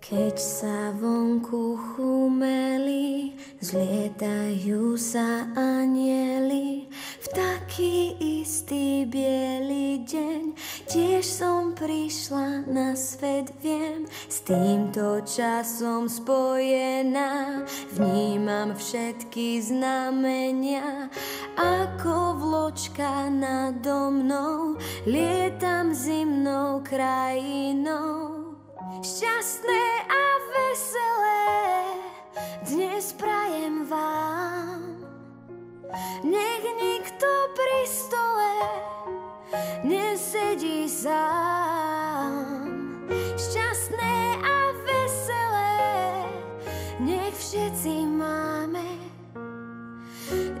Keď sa vonku chumeli, zlietajú sa anjeli, v taký istý biely deň tiež som prišla na svet, viem, s týmto časom spojená, vnímam všetky znamenia, ako vločka nado mnou, lietam zimnou krajinou. Šťastné a veselé dnes prajem vám, nech nikto pri stole nesedí sám. Šťastné a veselé nech všetci máme,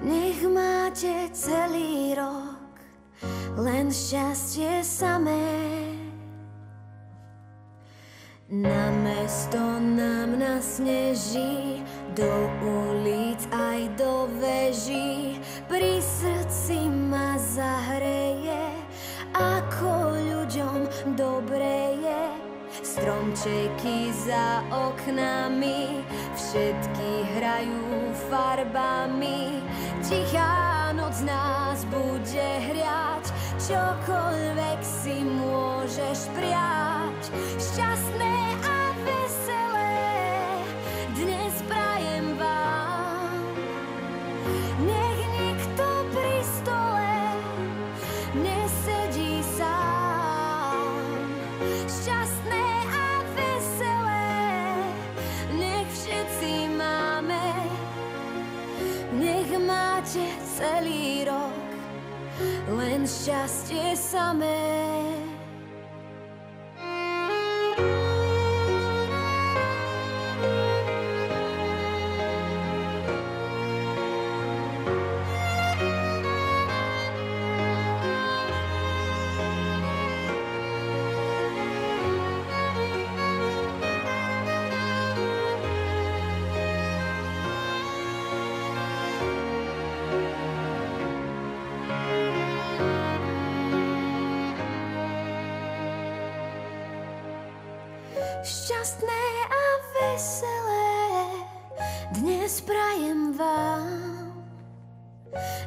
nech máte celý rok len šťastie samé. Na mesto nám nasneží, do ulic aj do veží, pri srdci ma zahreje, ako ľuďom dobre je. Stromčeky za oknami, všetky hrajú farbami, tichá noc nás bude hriať, čokoľvek si môžeš prijať. Šťastné a veselé dnes prajem vám, nech nikto pri stole nesedí sám. Šťastné a veselé nech všetci máme, nech máte celý rok len šťastie samé. Šťastné a veselé dnes prajem vám,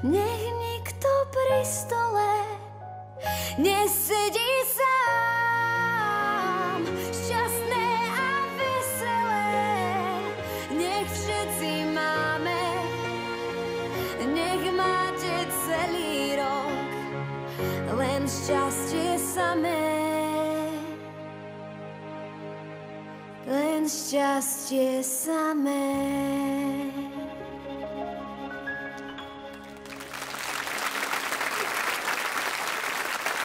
nech nikto pri stole nesedí sám. Šťastné a veselé nech všetci máme, nech máte celý rok len šťastie samé. Len šťastie samé.